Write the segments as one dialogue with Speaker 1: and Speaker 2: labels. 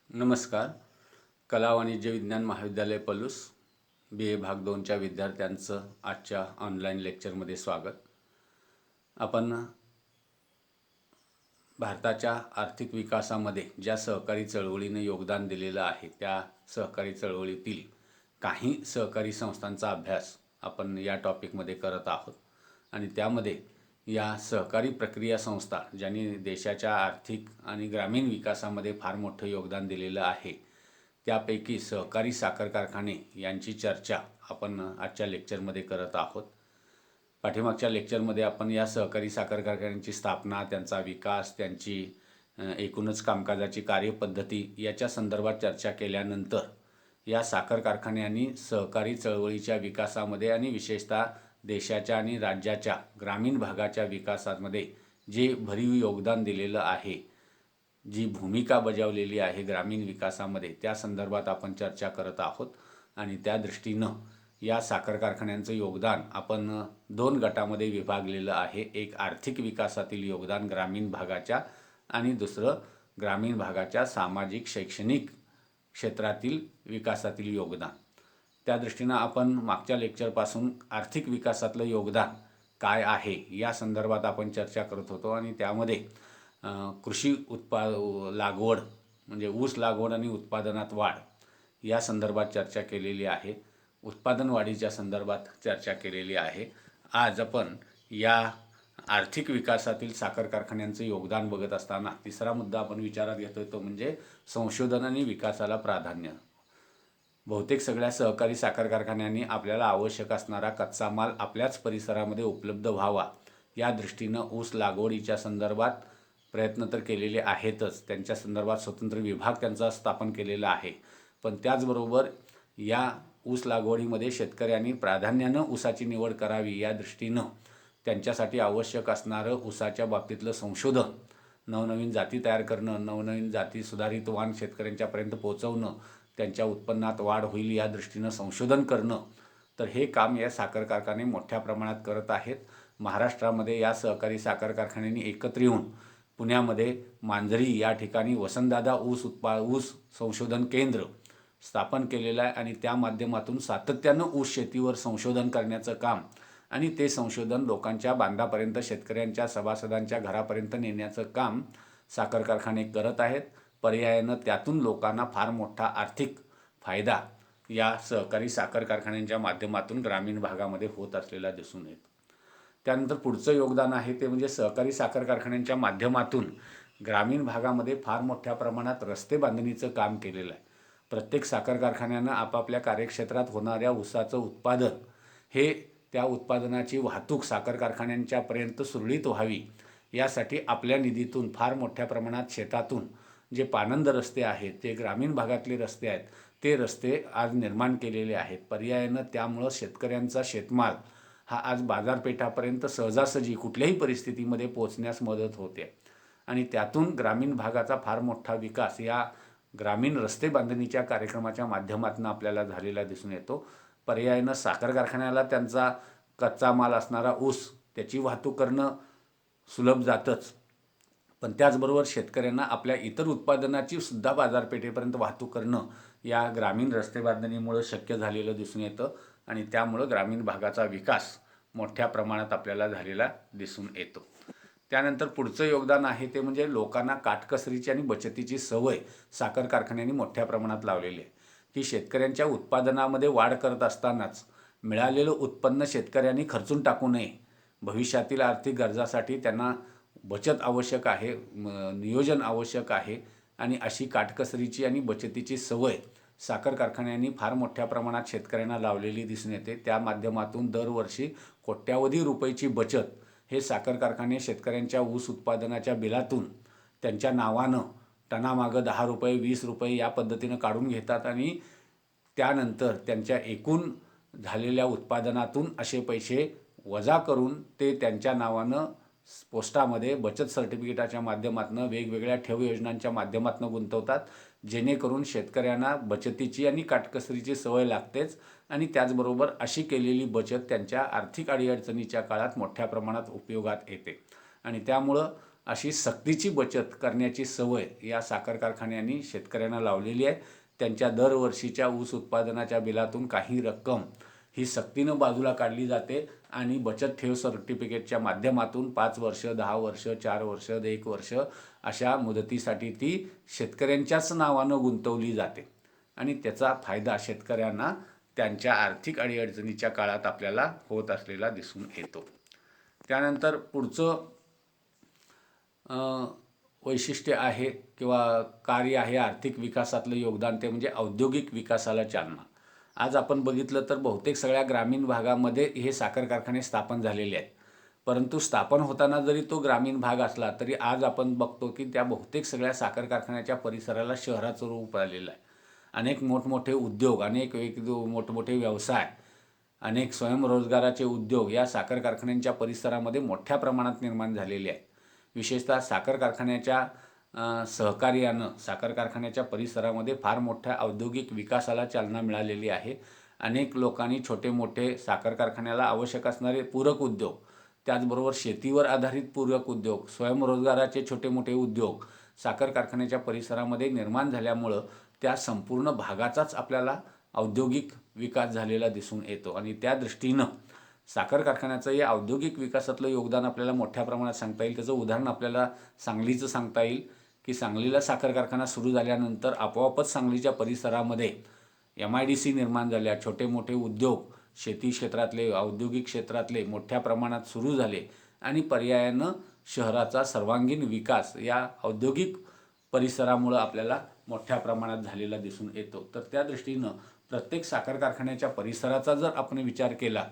Speaker 1: नमस्कार. कला वाणिज्य विज्ञान महाविद्यालय पलूस BA भाग 2च्या विद्यार्थ्यांचं आजच्या ऑनलाईन लेक्चरमध्ये स्वागत. आपण भारताच्या आर्थिक विकासामध्ये ज्या सहकारी चळवळीने योगदान दिलेलं आहे त्या सहकारी चळवळीतील काही सहकारी संस्थांचा अभ्यास आपण या टॉपिकमध्ये करत आहोत आणि त्यामध्ये या सहकारी प्रक्रिया संस्था ज्यांनी देशाच्या आर्थिक आणि ग्रामीण विकासामध्ये फार मोठं योगदान दिलेलं आहे त्यापैकी सहकारी साखर कारखाने यांची चर्चा आपण आजच्या लेक्चरमध्ये करत आहोत. पाठीमागच्या लेक्चरमध्ये आपण या सहकारी साखर कारखान्यांची स्थापना, त्यांचा विकास, त्यांची एकूणच कामकाजाची कार्यपद्धती याच्या संदर्भात चर्चा केल्यानंतर या साखर कारखान्यांनी सहकारी चळवळीच्या विकासामध्ये आणि विशेषतः देशाच्या आणि राज्याच्या ग्रामीण भागाच्या विकासामध्ये जे भरीव योगदान दिलेलं आहे, जी भूमिका बजावलेली आहे ग्रामीण विकासामध्ये, त्या संदर्भात आपण चर्चा करत आहोत. आणि त्या दृष्टीनं या साखर कारखान्यांचं योगदान आपण 2 गटामध्ये विभागलेलं आहे. एक आर्थिक विकासातील योगदान ग्रामीण भागाच्या आणि दुसरं ग्रामीण भागाच्या सामाजिक शैक्षणिक क्षेत्रातील विकासातील योगदान. त्या दृष्टीनं आपण मागच्या लेक्चरपासून आर्थिक विकासातलं योगदान काय आहे या संदर्भात आपण चर्चा करत होतो आणि त्यामध्ये कृषी लागवड म्हणजे ऊस लागवड आणि उत्पादनात वाढ या संदर्भात चर्चा केलेली आहे. उत्पादन वाढीच्या संदर्भात चर्चा केलेली आहे. आज आपण या आर्थिक विकासातील साखर कारखान्यांचं योगदान बघत असताना तिसरा मुद्दा आपण विचारात घेतोय तो म्हणजे संशोधन आणि विकासाला प्राधान्य. बहुतेक सगळ्या सहकारी साखर कारखान्यांनी आपल्याला आवश्यक असणारा कच्चा माल आपल्याच परिसरामध्ये उपलब्ध व्हावा या दृष्टीनं ऊस लागवडीच्या संदर्भात प्रयत्न तर केलेले आहेतच. त्यांच्या संदर्भात स्वतंत्र विभाग त्यांचा स्थापन केलेला आहे. पण त्याचबरोबर या ऊस लागवडीमध्ये शेतकऱ्यांनी प्राधान्यानं ऊसाची निवड करावी या दृष्टीनं त्यांच्यासाठी आवश्यक असणारं ऊसाच्या बाबतीतलं संशोधन, नवनवीन जाती तयार करणं, नवनवीन जाती सुधारित वाण शेतकऱ्यांच्यापर्यंत पोहोचवणं, त्यांच्या उत्पन्नात वाढ होईल या दृष्टीनं संशोधन करणं, तर हे काम या साखर कारखाने मोठ्या प्रमाणात करत आहेत. महाराष्ट्रामध्ये या सहकारी साखर कारखान्यांनी एकत्र येऊन पुण्यामध्ये मांजरी या ठिकाणी वसंतदादा ऊस संशोधन केंद्र स्थापन केलेलं आहे आणि त्या माध्यमातून सातत्यानं ऊस शेतीवर संशोधन करण्याचं काम आणि ते संशोधन लोकांच्या बांधापर्यंत, शेतकऱ्यांच्या सभासदांच्या घरापर्यंत नेण्याचं काम साखर कारखाने करत आहेत. पर्यायानं त्यातून लोकांना फार मोठा आर्थिक फायदा या सहकारी साखर कारखान्यांच्या माध्यमातून ग्रामीण भागामध्ये होत असलेला दिसून येतो. त्यानंतर पुढचं योगदान आहे ते म्हणजे सहकारी साखर कारखान्यांच्या माध्यमातून ग्रामीण भागामध्ये फार मोठ्या प्रमाणात रस्ते बांधणीचं काम केलेलं आहे. प्रत्येक साखर कारखान्यानं आपापल्या कार्यक्षेत्रात होणाऱ्या ऊसाचं उत्पादन हे त्या उत्पादनाची वाहतूक साखर कारखान्यांच्यापर्यंत सुरळीत व्हावी यासाठी आपल्या निधीतून फार मोठ्या प्रमाणात शेतातून जे पानंद रस्ते आहेत, ते ग्रामीण भागातले रस्ते आहेत, ते रस्ते आज निर्माण केलेले आहेत. पर्यायानं त्यामुळं शेतकऱ्यांचा शेतमाल हा आज बाजारपेठापर्यंत सहजासहजी कुठल्याही परिस्थितीमध्ये पोहोचण्यास मदत होते आणि त्यातून ग्रामीण भागाचा फार मोठा विकास या ग्रामीण रस्ते बांधणीच्या कार्यक्रमाच्या माध्यमातून आपल्याला झालेला दिसून येतो. पर्यायानं साखर कारखान्याला त्यांचा कच्चा माल असणारा ऊस त्याची वाहतूक करणं सुलभ जातंच, पण त्याचबरोबर शेतकऱ्यांना आपल्या इतर उत्पादनाची सुद्धा बाजारपेठेपर्यंत वाहतूक करणं या ग्रामीण रस्ते बांधणीमुळे शक्य झालेलं दिसून येतं आणि त्यामुळं ग्रामीण भागाचा विकास मोठ्या प्रमाणात आपल्याला झालेला दिसून येतो. त्यानंतर पुढचं योगदान आहे ते म्हणजे लोकांना काटकसरीची आणि बचतीची सवय साखर कारखान्यांनी मोठ्या प्रमाणात लावलेली आहे. की शेतकऱ्यांच्या उत्पादनामध्ये वाढ करत असतानाच मिळालेलं उत्पन्न शेतकऱ्यांनी खर्चून टाकू नये. भविष्यातील आर्थिक गरजासाठी त्यांना बचत आवश्यक आहे, नियोजन आवश्यक आहे आणि अशी काटकसरीची आणि बचतीची सवय साखर कारखान्यांनी फार मोठ्या प्रमाणात शेतकऱ्यांना लावलेली दिसून येते. त्या माध्यमातून दरवर्षी कोट्यावधी रुपयाची बचत हे साखर कारखाने शेतकऱ्यांच्या ऊस उत्पादनाच्या बिलातून त्यांच्या नावानं टनामागं 10 रुपये, 20 रुपये या पद्धतीनं काढून घेतात आणि त्यानंतर त्यांच्या एकूण झालेल्या उत्पादनातून असे पैसे वजा करून ते त्यांच्या नावानं पोस्टामध्ये बचत सर्टिफिकेटाच्या माध्यमातून वेगवेगळ्या ठेव योजनांच्या माध्यमातून गुंतवतात, जेणेकरून शेतकऱ्यांना बचतीची आणि काटकसरीची सवय लागतेच आणि त्याचबरोबर अशी केलेली बचत त्यांच्या आर्थिक अडीअडचणीच्या काळात मोठ्या प्रमाणात उपयोगात येते आणि त्यामुळं अशी सक्तीची बचत करण्याची सवय या साखर कारखान्यांनी शेतकऱ्यांना लावलेली आहे. त्यांच्या दरवर्षीच्या ऊस उत्पादनाच्या बिलातून काही रक्कम ही सक्तीनं बाजूला काढली जाते आणि बचत ठेव सर्टिफिकेटच्या माध्यमातून 5 वर्ष, 10 वर्ष, 4 वर्ष, 1 वर्ष अशा मुदतीसाठी ती शेतकऱ्यांच्याच नावानं गुंतवली जाते आणि त्याचा फायदा शेतकऱ्यांना त्यांच्या आर्थिक अडीअडचणीच्या काळात आपल्याला होत असलेला दिसून येतो. त्यानंतर पुढचं वैशिष्ट्य आहे किंवा कार्य आहे आर्थिक विकासातलं योगदान, ते म्हणजे औद्योगिक विकासाला चालना. आज आपण बघितलं तर बहुतेक सगळ्या ग्रामीण भागामध्ये हे साखर कारखाने स्थापन झालेले आहेत. परंतु स्थापन होताना जरी तो ग्रामीण भाग असला तरी आज आपण बघतो की त्या बहुतेक सगळ्या साखर कारखान्याच्या परिसराला शहराचं रूप आलेलं आहे. अनेक मोठमोठे उद्योग, अनेक मोठमोठे व्यवसाय, अनेक स्वयंरोजगाराचे उद्योग या साखर कारखान्यांच्या परिसरामध्ये मोठ्या प्रमाणात निर्माण झालेले आहेत. विशेषतः साखर कारखान्याच्या सहकार्यानं साखर कारखान्याच्या परिसरामध्ये फार मोठ्या औद्योगिक विकासाला चालना मिळालेली आहे. अनेक लोकांनी छोटे मोठे साखर कारखान्याला आवश्यक असणारे पूरक उद्योग, त्याचबरोबर शेतीवर आधारित पूरक उद्योग, स्वयंरोजगाराचे छोटे मोठे उद्योग साखर कारखान्याच्या परिसरामध्ये निर्माण झाल्यामुळं त्या संपूर्ण भागाचाच आपल्याला औद्योगिक विकास झालेला दिसून येतो आणि त्या दृष्टीनं साखर कारखान्याचं या औद्योगिक विकासातलं योगदान आपल्याला मोठ्या प्रमाणात सांगता येईल. त्याचं उदाहरण आपल्याला सांगलीचं सांगता येईल की सांगलीला साखर कारखाना सुरू झाल्यानंतर आपोआपच सांगलीच्या परिसरामध्ये MIDC निर्माण झाल्या. छोटे मोठे उद्योग शेती क्षेत्रातले, औद्योगिक क्षेत्रातले मोठ्या प्रमाणात सुरू झाले आणि पर्यायानं शहराचा सर्वांगीण विकास या औद्योगिक परिसरामुळं आपल्याला मोठ्या प्रमाणात झालेला दिसून येतो. तर त्या दृष्टीनं प्रत्येक साखर कारखान्याच्या परिसराचा जर आपण विचार केला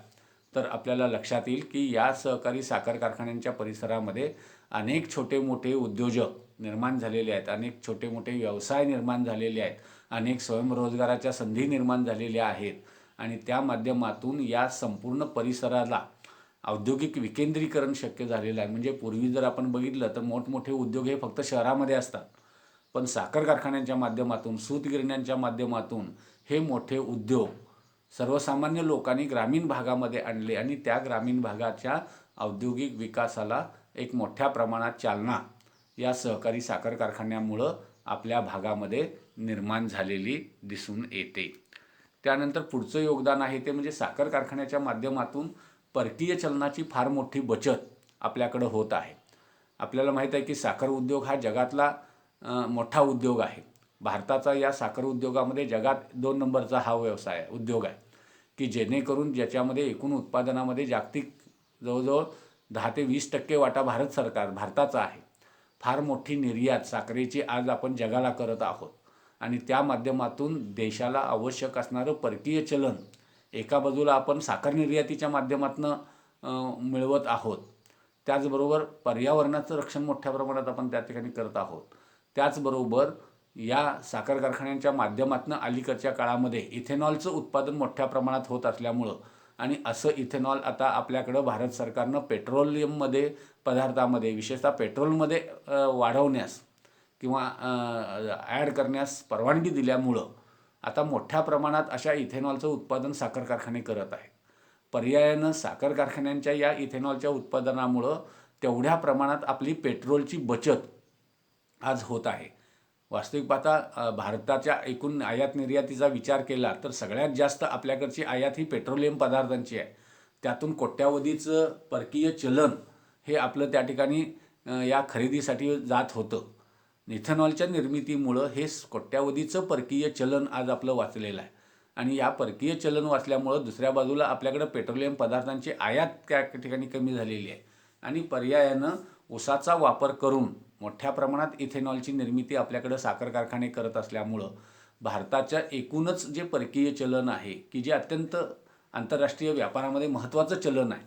Speaker 1: तर आपल्याला लक्षात येईल की या सहकारी साखर कारखान्यांच्या परिसरामध्ये अनेक छोटे मोठे उद्योजक निर्माण झालेले आहेत, अनेक छोटे मोठे व्यवसाय निर्माण झालेले आहेत, अनेक स्वयंरोजगाराच्या संधी निर्माण झालेल्या आहेत आणि त्या माध्यमातून या संपूर्ण परिसराला औद्योगिक विकेंद्रीकरण शक्य झालेलं आहे. म्हणजे पूर्वी जर आपण बघितलं तर मोठमोठे उद्योग हे फक्त शहरामध्ये असतात, पण साखर कारखान्यांच्या माध्यमातून, सूतगिरण्यांच्या माध्यमातून हे मोठे उद्योग सर्वसामान्य लोकांनी ग्रामीण भागामध्ये आणले आणि त्या ग्रामीण भागाच्या औद्योगिक विकासाला एक मोठ्या प्रमाणात चालना या सहकारी साखर कारखान्यामुळं आपल्या भागामध्ये निर्माण झालेली दिसून येते. त्यानंतर पुढचं योगदान आहे ते म्हणजे साखर कारखान्याच्या माध्यमातून परकीय चलनाची फार मोठी बचत आपल्याकडं होत आहे. आपल्याला माहीत आहे की साखर उद्योग हा जगातला मोठा उद्योग आहे. भारताचा या साखर उद्योगामध्ये जगात 2 नंबरचा हा व्यवसाय उद्योग आहे की जेणेकरून ज्याच्यामध्ये एकूण उत्पादनामध्ये जागतिक जवळजवळ 10 ते 20% वाटा भारताचा आहे. फार मोठी निर्यात साखरेची आज आपण जगाला करत आहोत आणि त्या माध्यमातून देशाला आवश्यक असणारं परकीय चलन एका बाजूला आपण साखर निर्यातीच्या माध्यमातून मिळवत आहोत, त्याचबरोबर पर्यावरणाचं रक्षण मोठ्या प्रमाणात आपण त्या ठिकाणी करत आहोत. त्याचबरोबर या साखर कारखान्यांच्या माध्यमातून अलीकडच्या काळामध्ये इथेनॉलचं उत्पादन मोठ्या प्रमाणात होत असल्यामुळं आणि असं इथेनॉल आता आपल्याकडं भारत सरकारनं पेट्रोलियममध्ये पदार्थामध्ये विशेषतः पेट्रोलमध्ये वाढवण्यास किंवा ॲड करण्यास परवानगी दिल्यामुळं आता मोठ्या प्रमाणात अशा इथेनॉलचं उत्पादन साखर कारखाने करत आहेत. पर्यायानं साखर कारखान्यांच्या या इथेनॉलच्या उत्पादनामुळं तेवढ्या प्रमाणात आपली पेट्रोलची बचत आज होत आहे. वास्तविक पाहता भारताच्या एकूण आयात निर्यातीचा विचार केला तर सगळ्यात जास्त आपल्याकडची आयात ही पेट्रोलियम पदार्थांची आहे. त्यातून कोट्यावधीचं परकीय चलन हे आपलं त्या ठिकाणी या खरेदीसाठी जात होतं. इथेनॉलच्या निर्मितीमुळं हे कोट्यावधीचं परकीय चलन आज आपलं वाचलेलं आहे आणि या परकीय चलन वाचल्यामुळं दुसऱ्या बाजूला आपल्याकडं पेट्रोलियम पदार्थांची आयात त्या ठिकाणी कमी झालेली आहे आणि पर्यायानं ऊसाचा वापर करून मोठ्या प्रमाणात इथेनॉलची निर्मिती आपल्याकडं साखर कारखाने करत असल्यामुळं भारताच्या एकूणच जे परकीय चलन आहे की जे अत्यंत आंतरराष्ट्रीय व्यापारामध्ये महत्त्वाचं चलन आहे,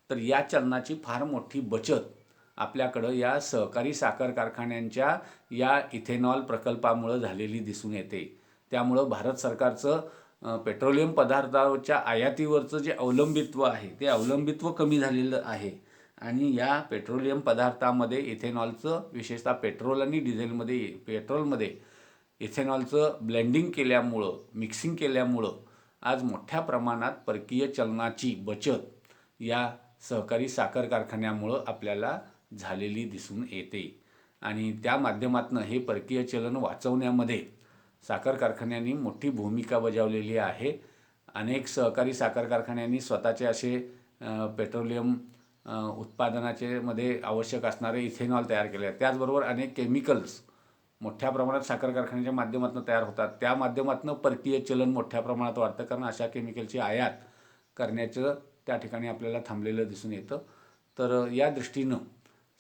Speaker 1: तर या चलनाची फार मोठी बचत आपल्याकडं या सहकारी साखर कारखान्यांच्या या इथेनॉल प्रकल्पामुळं झालेली दिसून येते. त्यामुळं भारत सरकारचं पेट्रोलियम पदार्थाच्या आयातीवरचं जे अवलंबित्व आहे ते अवलंबित्व कमी झालेलं आहे आणि या पेट्रोलियम पदार्थामध्ये इथेनॉलचं विशेषतः पेट्रोल आणि डिझेलमध्ये पेट्रोलमध्ये इथेनॉलचं ब्लेंडिंग केल्यामुळं, मिक्सिंग केल्यामुळं आज मोठ्या प्रमाणात परकीय चलनाची बचत या सहकारी साखर कारखान्यामुळं आपल्याला झालेली दिसून येते आणि त्या माध्यमातून हे परकीय चलन वाचवण्यामध्ये साखर कारखान्यांनी मोठी भूमिका बजावलेली आहे. अनेक सहकारी साखर कारखान्यांनी स्वतःचे असे पेट्रोलियम उत्पादनाचे मध्ये आवश्यक असणारे इथेनॉल तयार केले आहे. त्याचबरोबर अनेक केमिकल्स मोठ्या प्रमाणात साखर कारखान्याच्या माध्यमातून तयार होतात. त्या माध्यमातून परकीय चलन मोठ्या प्रमाणात वाढतं, कारण अशा केमिकलची आयात करण्याचं त्या ठिकाणी आपल्याला थांबलेलं दिसून येतं. तर या दृष्टीनं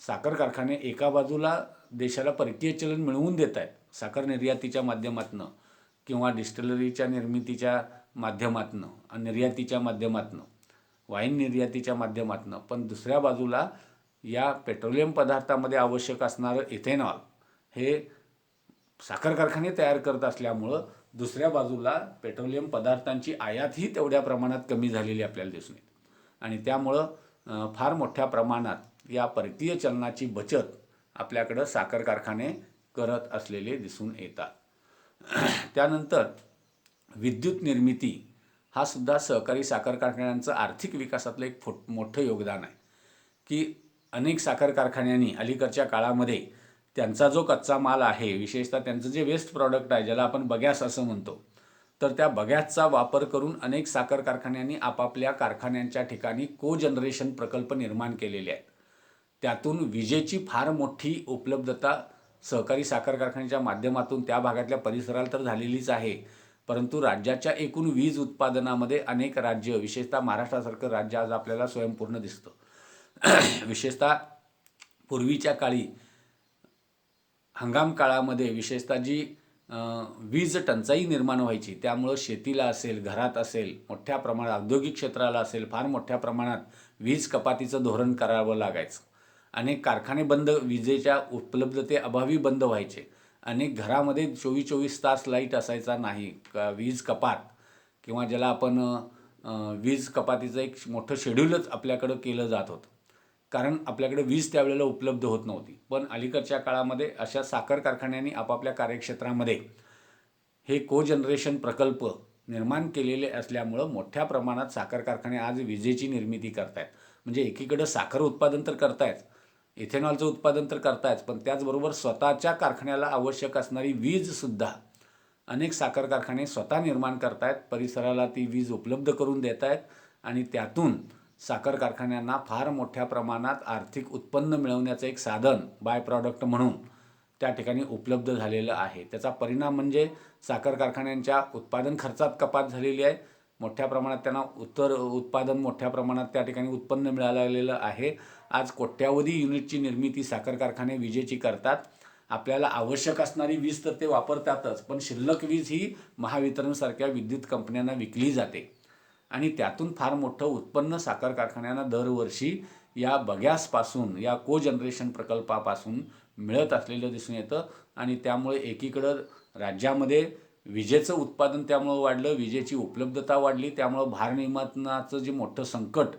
Speaker 1: साखर कारखाने एका बाजूला देशाला परकीय चलन मिळवून देत आहेत साखर निर्यातीच्या माध्यमातून किंवा डिस्टिलरीच्या निर्मितीच्या माध्यमातून, निर्यातीच्या माध्यमातून, वाईन निर्यातीच्या माध्यमातून, पण दुसऱ्या बाजूला या पेट्रोलियम पदार्थामध्ये आवश्यक असणारं इथेनॉल हे साखर कारखाने तयार करत असल्यामुळं दुसऱ्या बाजूला पेट्रोलियम पदार्थांची आयातही तेवढ्या प्रमाणात कमी झालेली आपल्याला दिसून येते आणि त्यामुळं फार मोठ्या प्रमाणात या परकीय चलनाची बचत आपल्याकडं साखर कारखाने करत असलेले दिसून येतात. त्यानंतर विद्युत निर्मिती हा सुद्धा सहकारी साखर कारखान्यांचं आर्थिक विकासातलं एक मोठं योगदान आहे की अनेक साखर कारखान्यांनी अलीकडच्या काळामध्ये त्यांचा जो कच्चा माल आहे, विशेषतः त्यांचं जे वेस्ट प्रॉडक्ट आहे, ज्याला आपण बगॅस असं म्हणतो, तर त्या बगॅसचा वापर करून अनेक साखर कारखान्यांनी आपापल्या कारखान्यांच्या ठिकाणी कोजनरेशन प्रकल्प निर्माण केलेले आहेत. त्यातून विजेची फार मोठी उपलब्धता सहकारी साखर कारखान्याच्या माध्यमातून त्या भागातल्या परिसराला तर झालेलीच आहे, परंतु राज्याच्या एकूण वीज उत्पादनामध्ये अनेक राज्य, विशेषतः महाराष्ट्रासारखं राज्य आज आपल्याला स्वयंपूर्ण दिसतं. विशेषतः पूर्वीच्या काळी हंगाम काळामध्ये विशेषतः जी वीज टंचाई निर्माण व्हायची, त्यामुळं शेतीला असेल, घरात असेल, मोठ्या प्रमाणात औद्योगिक क्षेत्राला असेल, फार मोठ्या प्रमाणात वीज कपातीचं धोरण करावं लागायचं. अनेक कारखाने बंद, विजेच्या उपलब्धतेअभावी बंद व्हायचे. अनेक घरामध्ये 24-24 तास लाईट असायचा नाही. वीज कपात किंवा ज्याला आपण वीज कपातीचं एक मोठं शेड्यूलच आपल्याकडं केलं जात होतं, कारण आपल्याकडे वीज त्यावेळेला उपलब्ध होत नव्हती. पण अलीकडच्या काळामध्ये अशा साखर कारखान्यांनी आपापल्या कार्यक्षेत्रामध्ये हे कोजनरेशन प्रकल्प निर्माण केलेले असल्यामुळं मोठ्या प्रमाणात साखर कारखाने आज विजेची निर्मिती करतायत. म्हणजे एकीकडं साखर उत्पादन तर करतायत, इथेनॉलचं उत्पादन तर करतायच, पण त्याचबरोबर स्वतःच्या कारखान्याला आवश्यक असणारी वीजसुद्धा अनेक साखर कारखाने स्वतः निर्माण करतायत, परिसराला ती वीज उपलब्ध करून देत आहेत आणि त्यातून साखर कारखान्यांना फार मोठ्या प्रमाणात आर्थिक उत्पन्न मिळवण्याचं एक साधन बाय प्रॉडक्ट म्हणून त्या ठिकाणी उपलब्ध झालेलं आहे. त्याचा परिणाम म्हणजे साखर कारखान्यांच्या उत्पादन खर्चात कपात झालेली आहे. मोठ्या प्रमाणात त्यांना उत्पादन मोठ्या प्रमाणात त्या ठिकाणी उत्पन्न मिळालेलं आहे. आज कोट्यावधी युनिटची निर्मिती साखर कारखाने विजेची करतात. आपल्याला आवश्यक असणारी वीज तर ते वापरतातच, पण शिल्लक वीज ही महावितरणसारख्या विद्युत कंपन्यांना विकली जाते आणि त्यातून फार मोठं उत्पन्न साखर कारखान्यांना दरवर्षी या बगॅसपासून, या कोजनरेशन प्रकल्पापासून मिळत असलेलं दिसून येतं आणि त्यामुळे एकीकडं राज्यामध्ये विजेचं उत्पादन त्यामुळं वाढलं, विजेची उपलब्धता वाढली, त्यामुळं भारनियमनाचं जे मोठं संकट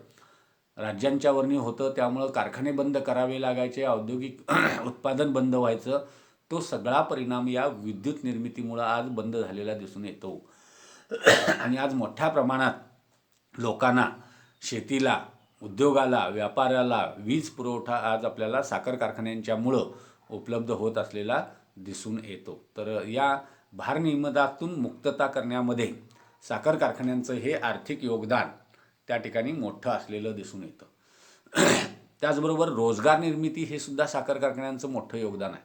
Speaker 1: राज्यांच्यावरनी होतं, त्यामुळं कारखाने बंद करावे लागायचे, औद्योगिक उत्पादन बंद व्हायचं, तो सगळा परिणाम या विद्युत निर्मितीमुळं आज बंद झालेला दिसून येतो. आणि आज मोठ्या प्रमाणात लोकांना, शेतीला, उद्योगाला, व्यापाराला वीज पुरवठा आज आपल्याला साखर कारखान्यांच्यामुळं उपलब्ध होत असलेला दिसून येतो. तर या भारनियमनातून मुक्तता करण्यामध्ये साखर कारखान्यांचं हे आर्थिक योगदान त्या ठिकाणी मोठं असलेलं दिसून येतं. त्याचबरोबर रोजगार निर्मिती हे सुद्धा साखर कारखान्यांचं मोठं योगदान आहे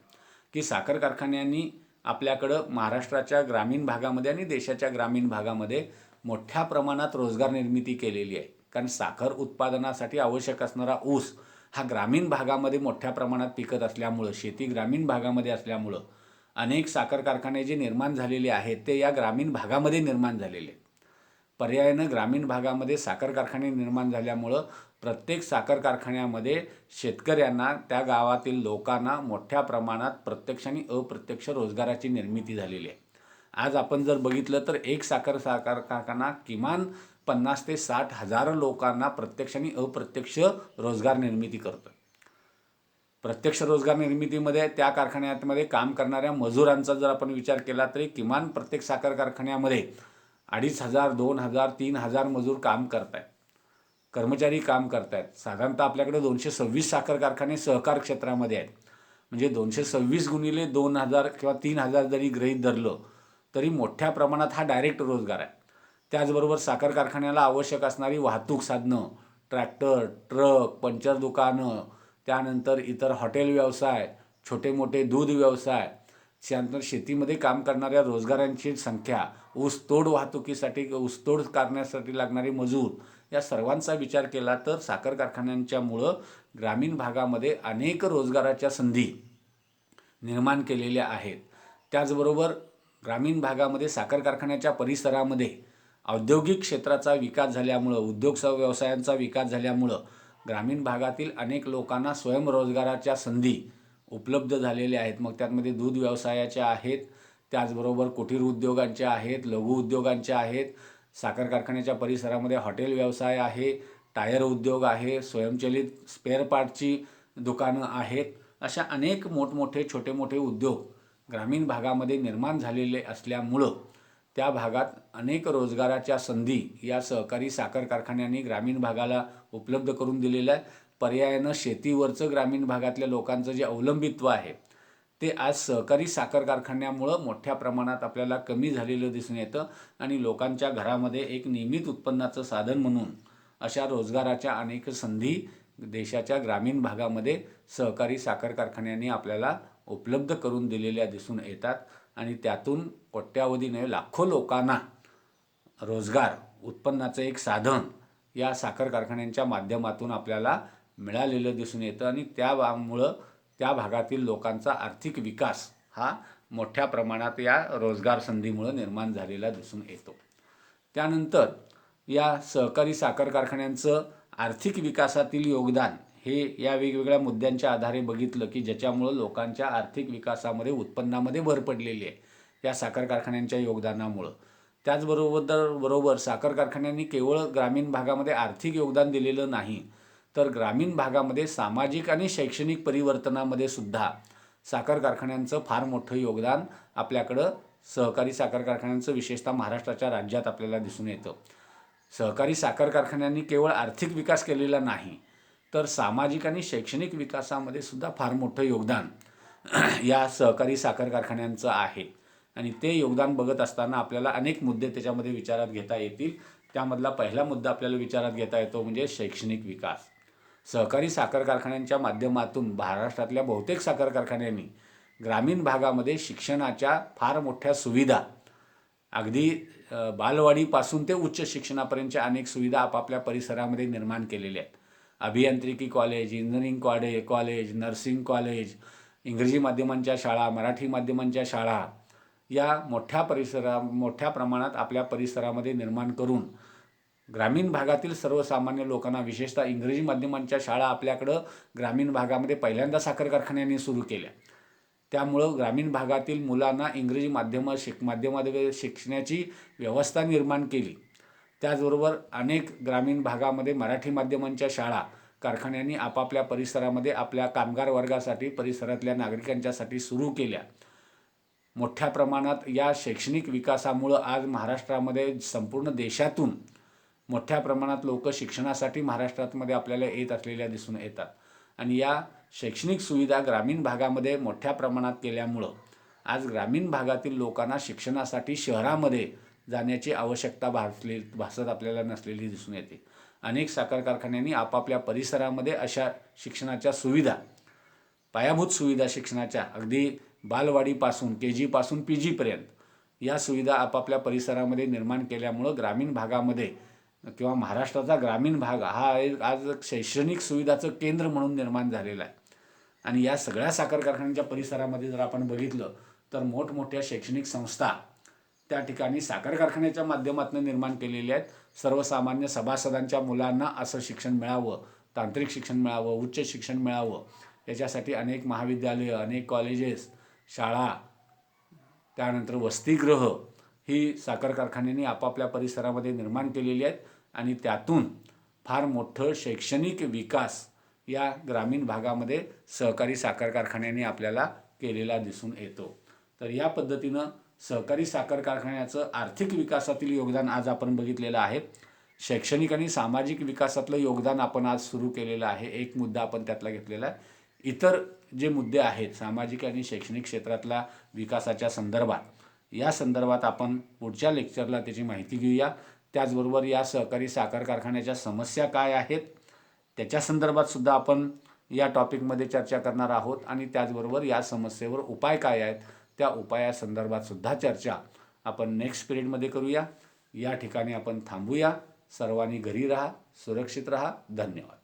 Speaker 1: की साखर कारखान्यांनी आपल्याकडं महाराष्ट्राच्या ग्रामीण भागामध्ये आणि देशाच्या ग्रामीण भागामध्ये मोठ्या प्रमाणात रोजगार निर्मिती केलेली आहे. कारण साखर उत्पादनासाठी आवश्यक असणारा ऊस हा ग्रामीण भागामध्ये मोठ्या प्रमाणात पिकत असल्यामुळं, शेती ग्रामीण भागामध्ये असल्यामुळं अनेक साखर कारखाने जे निर्माण झालेले आहेत ते या ग्रामीण भागामध्ये निर्माण झालेले आहेत. पर्यायानं ग्रामीण भागामध्ये साखर कारखाने निर्माण झाल्यामुळं प्रत्येक साखर कारखान्यामध्ये शेतकऱ्यांना, त्या गावातील लोकांना मोठ्या प्रमाणात प्रत्यक्ष आणि अप्रत्यक्ष रोजगाराची निर्मिती झालेली आहे. आज आपण जर बघितलं तर एक साखर कारखाना किमान 50 ते 60 हजार लोकांना प्रत्यक्ष आणि अप्रत्यक्ष रोजगार निर्मिती करतो. प्रत्यक्ष रोजगार निर्मितीमध्ये त्या कारखान्यामध्ये काम करणाऱ्या मजुरांचा जर आपण विचार केला तरी किमान प्रत्येक साखर कारखान्यामध्ये 2500, 2000, 3000 मजूर काम करत आहेत. कर्मचारी काम करत आहेत. साधारणतः आपल्याकडे 226 साखर कारखाने सहकार क्षेत्रामध्ये आहेत. म्हणजे 226 गुणिले 2000 किंवा 3000 जरी गृहीत धरलं तरी मोठ्या प्रमाणात हा डायरेक्ट रोजगार आहे. त्याचबरोबर साखर कारखान्याला आवश्यक असणारी वाहतूक साधनं, ट्रॅक्टर, ट्रक, पंचर दुकानं, त्यानंतर इतर हॉटेल व्यवसाय, छोटे मोठे दूध व्यवसाय, त्यानंतर शेतीमध्ये काम करणाऱ्या रोजगारांची संख्या, ऊसतोड वाहतुकीसाठी, ऊसतोड करण्यासाठी लागणारे मजूर, या सर्वांचा विचार केला तर साखर कारखान्यांच्यामुळं ग्रामीण भागामध्ये अनेक रोजगाराच्या संधी निर्माण केलेल्या आहेत. त्याचबरोबर ग्रामीण भागामध्ये साखर कारखान्याच्या परिसरामध्ये औद्योगिक क्षेत्राचा विकास झाल्यामुळं, उद्योग व्यवसायांचा विकास झाल्यामुळं ग्रामीण भागातील अनेक लोकांना स्वयंरोजगाराच्या संधी उपलब्ध झालेल्या आहेत. मग त्यामध्ये दूध व्यवसायाच्या आहेत, त्याचबरोबर कुटीर उद्योगांच्या आहेत, लघु उद्योगांच्या आहेत, साखर कारखान्याच्या परिसरामध्ये हॉटेल व्यवसाय आहे, टायर उद्योग आहे, स्वयंचलित स्पेअर पार्टची दुकानं आहेत. अशा अनेक मोठमोठे छोटे मोठे उद्योग ग्रामीण भागामध्ये निर्माण झालेले असल्यामुळं त्या भागात अनेक रोजगाराच्या संधी या सहकारी साखर कारखान्यांनी ग्रामीण भागाला उपलब्ध करून दिलेलं आहे. पर्यायानं शेतीवरचं ग्रामीण भागातल्या लोकांचं जे अवलंबित्व आहे ते आज सहकारी साखर कारखान्यामुळं मोठ्या प्रमाणात आपल्याला कमी झालेलं दिसून येतं आणि लोकांच्या घरामध्ये एक नियमित उत्पन्नाचं साधन म्हणून अशा रोजगाराच्या अनेक संधी देशाच्या ग्रामीण भागामध्ये सहकारी साखर कारखान्यांनी आपल्याला उपलब्ध करून दिलेल्या दिसून येतात आणि त्यातून कोट्यावधीने लाखो लोकांना रोजगार, उत्पन्नाचं एक साधन या साखर कारखान्यांच्या माध्यमातून आपल्याला मिळालेलं दिसून येतं आणि त्यामुळं त्या भागातील लोकांचा आर्थिक विकास हा मोठ्या प्रमाणात या रोजगार संधीमुळं निर्माण झालेला दिसून येतो. त्यानंतर या सहकारी साखर कारखान्यांचं आर्थिक विकासातील योगदान हे या वेगवेगळ्या मुद्द्यांच्या आधारे बघितलं की ज्याच्यामुळं लोकांच्या आर्थिक विकासामध्ये, उत्पन्नामध्ये भर पडलेली आहे या साखर कारखान्यांच्या योगदानामुळं. त्याचबरोबर साखर कारखान्यांनी केवळ ग्रामीण भागामध्ये आर्थिक योगदान दिलेलं नाही तर ग्रामीण भागामध्ये सामाजिक आणि शैक्षणिक परिवर्तनामध्ये सुद्धा साखर कारखान्यांचं फार मोठं योगदान आपल्याकडं सहकारी साखर कारखान्यांचं विशेषतः महाराष्ट्राच्या राज्यात आपल्याला दिसून येतं. सहकारी साखर कारखान्यांनी केवळ आर्थिक विकास केलेला नाही तर सामाजिक आणि शैक्षणिक विकासामध्ये सुद्धा फार मोठं योगदान या सहकारी साखर कारखान्यांचं आहे आणि ते योगदान बघत असताना आपल्याला अनेक मुद्दे त्याच्यामध्ये विचारात घेता येतील. त्यामधला पहिला मुद्दा आपल्याला विचारात घेता येतो म्हणजे शैक्षणिक विकास. सहकारी साखर कारखान्यांच्या माध्यमातून महाराष्ट्रातल्या बहुतेक साखर कारखान्यांनी ग्रामीण भागामध्ये शिक्षणाच्या फार मोठ्या सुविधा, अगदी बालवाडीपासून ते उच्च शिक्षणापर्यंतच्या अनेक सुविधा आपापल्या परिसरामध्ये निर्माण केलेल्या आहेत. अभियांत्रिकी college, engineering college, nursing college, इंग्रजी माध्यमांच्या शाळा, मराठी माध्यमांच्या शाळा या मोठ्या प्रमाणात आपल्या परिसरामध्ये निर्माण करून ग्रामीण भागातील सर्वसामान्य लोकांना, विशेषतः इंग्रजी माध्यमांच्या शाळा आपल्याकडं ग्रामीण भागामध्ये पहिल्यांदा साखर कारखान्यांनी सुरू केल्या. त्यामुळं ग्रामीण भागातील मुलांना इंग्रजी माध्यमामध्ये शिकण्याची व्यवस्था निर्माण केली. त्याचबरोबर अनेक ग्रामीण भागामध्ये मराठी माध्यमांच्या शाळा कारखान्यांनी आपापल्या परिसरामध्ये आपल्या कामगार वर्गासाठी, परिसरातल्या नागरिकांच्यासाठी सुरू केल्या. मोठ्या प्रमाणात या शैक्षणिक विकासामुळं आज महाराष्ट्रामध्ये, संपूर्ण देशातून मोठ्या प्रमाणात लोक शिक्षणासाठी महाराष्ट्रामध्ये आपल्याला येत असलेल्या दिसून येतात आणि या शैक्षणिक सुविधा ग्रामीण भागामध्ये मोठ्या प्रमाणात केल्यामुळं आज ग्रामीण भागातील लोकांना शिक्षणासाठी शहरामध्ये जाण्याची आवश्यकता भासत आपल्याला नसलेली दिसून येते. अनेक साखर कारखान्यांनी आपापल्या परिसरामध्ये अशा शिक्षणाच्या सुविधा, पायाभूत सुविधा शिक्षणाच्या, अगदी बालवाडीपासून KG पासून PG पर्यंत या सुविधा आपापल्या परिसरामध्ये निर्माण केल्यामुळं ग्रामीण भागामध्ये किंवा महाराष्ट्राचा ग्रामीण भाग हा आज शैक्षणिक सुविधाचं केंद्र म्हणून निर्माण झालेला आहे. आणि या सगळ्या साखर कारखान्यांच्या परिसरामध्ये जर आपण बघितलं तर मोठमोठ्या शैक्षणिक संस्था त्या ठिकाणी साखर कारखान्याच्या माध्यमातून निर्माण केलेल्या आहेत. सर्वसामान्य सभासदांच्या मुलांना असं शिक्षण मिळावं, तांत्रिक शिक्षण मिळावं, उच्च शिक्षण मिळावं याच्यासाठी अनेक महाविद्यालयं, अनेक कॉलेजेस, शाळा, त्यानंतर वसतिगृह ही साखर कारखान्यांनी आपापल्या परिसरामध्ये निर्माण केलेली आहेत आणि त्यातून फार मोठं शैक्षणिक विकास या ग्रामीण भागामध्ये सहकारी साखर कारखान्यांनी आपल्याला केलेला दिसून येतो. तर या पद्धतीनं सहकारी साखर कारखान्याचं आर्थिक विकासातील योगदान आज आपण बघितलेलं आहे. शैक्षणिक आणि सामाजिक विकासातलं योगदान आपण आज सुरू केलेलं आहे. एक मुद्दा आपण त्यातला घेतलेला आहे. इतर जे मुद्दे आहेत सामाजिक आणि शैक्षणिक क्षेत्रातल्या विकासाच्या संदर्भात, या संदर्भात आपण पुढच्या लेक्चरला त्याची माहिती घेऊया. त्याचबरोबर या सहकारी साखर कारखान्याच्या समस्या काय आहेत त्याच्या संदर्भात सुद्धा आपण या टॉपिकमध्ये चर्चा करणार आहोत आणि त्याचबरोबर या समस्येवर उपाय काय आहेत त्या उपायासंदर्भात सुद्धा चर्चा आपण नेक्स्ट पिरियडमध्ये करूया. या ठिकाणी आपण थांबूया. सर्वांनी घरी राहा, सुरक्षित राहा. धन्यवाद.